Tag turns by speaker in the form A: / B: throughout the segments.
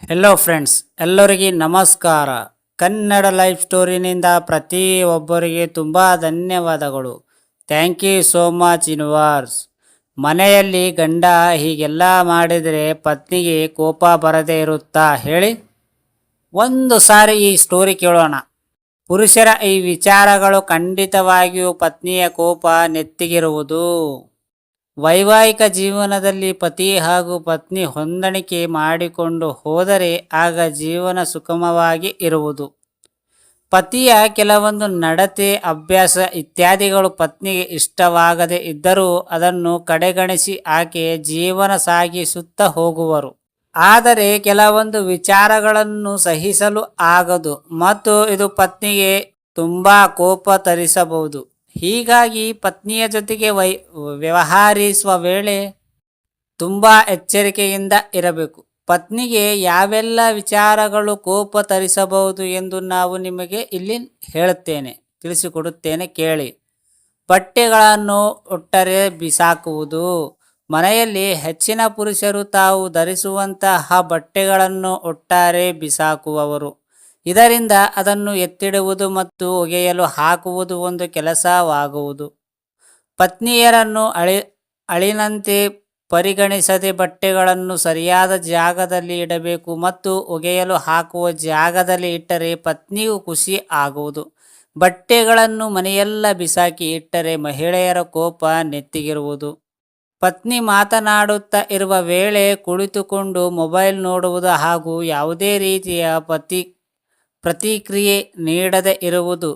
A: Hello friends, ಎಲ್ಲರಿಗೆ ನಮಸ್ಕಾರ. Kannada life ಸ್ಟೋರಿನಿಂದ ಪ್ರತಿಯೊಬ್ಬರಿಗೆ ತುಂಬ ಧನ್ಯವಾದಗಳು. Thank you so much universe. ಮನೆಯಲ್ಲಿ ಗಂಡ ಹೀಗೆಲ್ಲ ಮಾಡಿದರೆ ಪತ್ನಿಗೆ ಕೋಪ ಬರದೇ ಇರುತ್ತಾ ಹೇಳಿ? ಒಂದು ಸಾರಿ ಈ ಸ್ಟೋರಿ ಕೇಳೋಣ. ಪುರುಷರ ಈ ವಿಚಾರಗಳು ಖಂಡಿತವಾಗಿಯೂ ಪತ್ನಿಯ ಕೋಪ ನೆತ್ತಿಗಿರುವುದು. ವೈವಾಹಿಕ ಜೀವನದಲ್ಲಿ ಪತಿ ಹಾಗೂ ಪತ್ನಿ ಹೊಂದಾಣಿಕೆ ಮಾಡಿಕೊಂಡು ಹೋದರೆ ಆಗ ಜೀವನ ಸುಗಮವಾಗಿ ಇರುವುದು. ಪತಿಯ ಕೆಲವೊಂದು ನಡತೆ, ಅಭ್ಯಾಸ ಇತ್ಯಾದಿಗಳು ಪತ್ನಿಗೆ ಇಷ್ಟವಾಗದೇ ಇದ್ದರೂ ಅದನ್ನು ಕಡೆಗಣಿಸಿ ಆಕೆ ಜೀವನ ಸಾಗಿಸುತ್ತಾ ಹೋಗುವರು. ಆದರೆ ಕೆಲವೊಂದು ವಿಚಾರಗಳನ್ನು ಸಹಿಸಲು ಆಗದು ಮತ್ತು ಇದು ಪತ್ನಿಗೆ ತುಂಬ ಕೋಪ ತರಿಸಬಹುದು. ಹೀಗಾಗಿ ಪತ್ನಿಯ ಜೊತೆಗೆ ವ್ಯವಹರಿಸುವ ವೇಳೆ ತುಂಬ ಎಚ್ಚರಿಕೆಯಿಂದ ಇರಬೇಕು. ಪತ್ನಿಗೆ ಯಾವೆಲ್ಲ ವಿಚಾರಗಳು ಕೋಪ ತರಿಸಬಹುದು ಎಂದು ನಾವು ನಿಮಗೆ ಇಲ್ಲಿ ತಿಳಿಸಿಕೊಡುತ್ತೇನೆ, ಕೇಳಿ. ಬಟ್ಟೆಗಳನ್ನು ಒಟ್ಟಾರೆ ಬಿಸಾಕುವುದು. ಮನೆಯಲ್ಲಿ ಹೆಚ್ಚಿನ ಪುರುಷರು ತಾವು ಧರಿಸುವಂತಹ ಬಟ್ಟೆಗಳನ್ನು ಒಟ್ಟಾರೆ ಬಿಸಾಕುವವರು. ಇದರಿಂದ ಅದನ್ನು ಎತ್ತಿಡುವುದು ಮತ್ತು ಒಗೆಯಲು ಹಾಕುವುದು ಒಂದು ಕೆಲಸವಾಗುವುದು. ಪತ್ನಿಯರನ್ನು ಅಳಿನಂತೆ ಪರಿಗಣಿಸದೆ ಬಟ್ಟೆಗಳನ್ನು ಸರಿಯಾದ ಜಾಗದಲ್ಲಿ ಇಡಬೇಕು ಮತ್ತು ಒಗೆಯಲು ಹಾಕುವ ಜಾಗದಲ್ಲಿ ಇಟ್ಟರೆ ಪತ್ನಿಗೂ ಖುಷಿ ಆಗುವುದು. ಬಟ್ಟೆಗಳನ್ನು ಮನೆಯೆಲ್ಲ ಬಿಸಾಕಿ ಇಟ್ಟರೆ ಮಹಿಳೆಯರ ಕೋಪ ನೆತ್ತಿಗಿರುವುದು. ಪತ್ನಿ ಮಾತನಾಡುತ್ತಾ ಇರುವ ವೇಳೆ ಕುಳಿತುಕೊಂಡು ಮೊಬೈಲ್ ನೋಡುವುದು ಹಾಗೂ ಯಾವುದೇ ರೀತಿಯ ಪ್ರತಿಕ್ರಿಯೆ ನೀಡದೇ ಇರುವುದು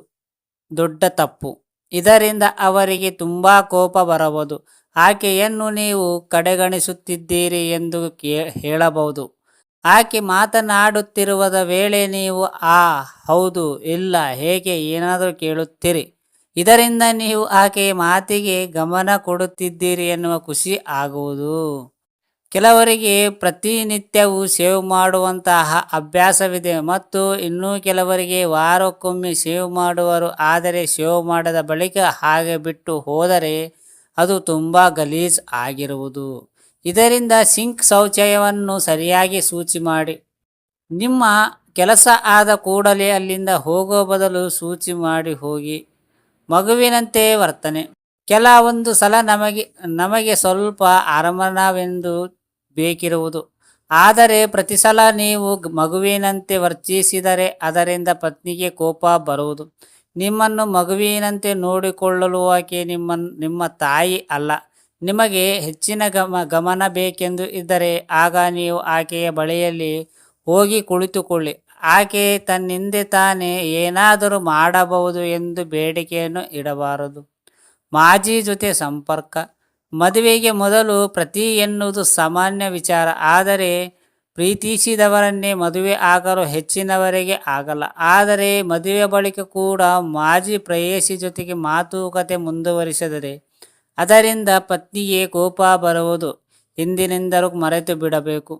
A: ದೊಡ್ಡ ತಪ್ಪು. ಇದರಿಂದ ಅವರಿಗೆ ತುಂಬ ಕೋಪ ಬರಬಹುದು. ಆಕೆಯನ್ನು ನೀವು ಕಡೆಗಣಿಸುತ್ತಿದ್ದೀರಿ ಎಂದು ಹೇಳಬಹುದು. ಆಕೆ ಮಾತನಾಡುತ್ತಿರುವುದ ವೇಳೆ ನೀವು ಹೌದು, ಇಲ್ಲ, ಹೇಗೆ ಏನಾದರೂ ಕೇಳುತ್ತೀರಿ. ಇದರಿಂದ ನೀವು ಆಕೆಯ ಮಾತಿಗೆ ಗಮನ ಕೊಡುತ್ತಿದ್ದೀರಿ ಎನ್ನುವ ಖುಷಿ ಆಗುವುದು. ಕೆಲವರಿಗೆ ಪ್ರತಿನಿತ್ಯವೂ ಶೇವ್ ಮಾಡುವಂತಹ ಅಭ್ಯಾಸವಿದೆ ಮತ್ತು ಇನ್ನೂ ಕೆಲವರಿಗೆ ವಾರಕ್ಕೊಮ್ಮೆ ಶೇವ್ ಮಾಡುವರು. ಆದರೆ ಶೇವ್ ಮಾಡಿದ ಬಳಿಕ ಹಾಗೆ ಬಿಟ್ಟು ಹೋದರೆ ಅದು ತುಂಬ ಗಲೀಜ್ ಆಗಿರುವುದು. ಇದರಿಂದ ಸಿಂಕ್ ಶೌಚಾಲಯವನ್ನು ಸರಿಯಾಗಿ ಶುಚಿ ಮಾಡಿ. ನಿಮ್ಮ ಕೆಲಸ ಆದ ಕೂಡಲೇ ಅಲ್ಲಿಂದ ಹೋಗೋ ಬದಲು ಶುಚಿ ಮಾಡಿ ಹೋಗಿ. ಮಗುವಿನಂತೆ ವರ್ತನೆ. ಕೆಲವೊಂದು ಸಲ ನಮಗೆ ಸ್ವಲ್ಪ ಆರಾಮವೆಂದು ಬೇಕಿರುವುದು. ಆದರೆ ಪ್ರತಿ ಸಲ ನೀವು ಮಗುವಿನಂತೆ ವರ್ತಿಸಿದರೆ ಅದರಿಂದ ಪತ್ನಿಗೆ ಕೋಪ ಬರುವುದು. ನಿಮ್ಮನ್ನು ಮಗುವಿನಂತೆ ನೋಡಿಕೊಳ್ಳಲು ಆಕೆ ನಿಮ್ಮ ತಾಯಿ ಅಲ್ಲ. ನಿಮಗೆ ಹೆಚ್ಚಿನ ಗಮನ ಬೇಕೆಂದು ಇದ್ದರೆ ಆಗ ನೀವು ಆಕೆಯ ಬಳಿಯಲ್ಲಿ ಹೋಗಿ ಕುಳಿತುಕೊಳ್ಳಿ. ಆಕೆ ತನ್ನಿಂದ ತಾನೇ ಏನಾದರೂ ಮಾಡಬಹುದು ಎಂದು ಬೇಡಿಕೆಯನ್ನು ಇಡಬಾರದು. ಮಾಜಿ ಜೊತೆ ಸಂಪರ್ಕ. ಮದುವೆಗೆ ಮೊದಲು ಪ್ರೀತಿ ಎನ್ನುವುದು ಸಾಮಾನ್ಯ ವಿಚಾರ. ಆದರೆ ಪ್ರೀತಿಸಿದವರನ್ನೇ ಮದುವೆ ಆಗಲು ಹೆಚ್ಚಿನವರಿಗೆ ಆಗಲ್ಲ. ಆದರೆ ಮದುವೆ ಬಳಿಕ ಕೂಡ ಮಾಜಿ ಪ್ರೇಯಸಿ ಜೊತೆಗೆ ಮಾತುಕತೆ ಮುಂದುವರಿಸಿದರೆ ಅದರಿಂದ ಪತ್ನಿಗೆ ಕೋಪ ಬರುವುದು ಹಿಂದಿನಿಂದಲೂ ಮರೆತು ಬಿಡಬೇಕು.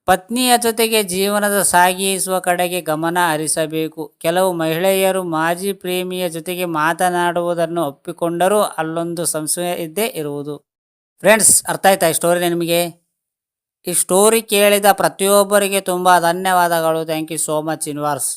A: ಪತ್ನಿಯ ಜೊತೆಗೆ ಜೀವನದ ಸಾಗಿಸುವ ಕಡೆಗೆ ಗಮನ ಹರಿಸಬೇಕು. ಕೆಲವು ಮಹಿಳೆಯರು ಮಾಜಿ ಪ್ರೇಮಿಯ ಜೊತೆಗೆ ಮಾತನಾಡುವುದನ್ನು ಒಪ್ಪಿಕೊಂಡರೂ ಅಲ್ಲೊಂದು ಸಂಶಯ ಇದ್ದೇ ಇರುವುದು. ಫ್ರೆಂಡ್ಸ್, ಅರ್ಥ ಆಯ್ತಾ ಈ ಸ್ಟೋರಿ ನಿಮಗೆ? ಈ ಸ್ಟೋರಿ ಕೇಳಿದ ಪ್ರತಿಯೊಬ್ಬರಿಗೆ ತುಂಬ ಧನ್ಯವಾದಗಳು. Thank you so much universe.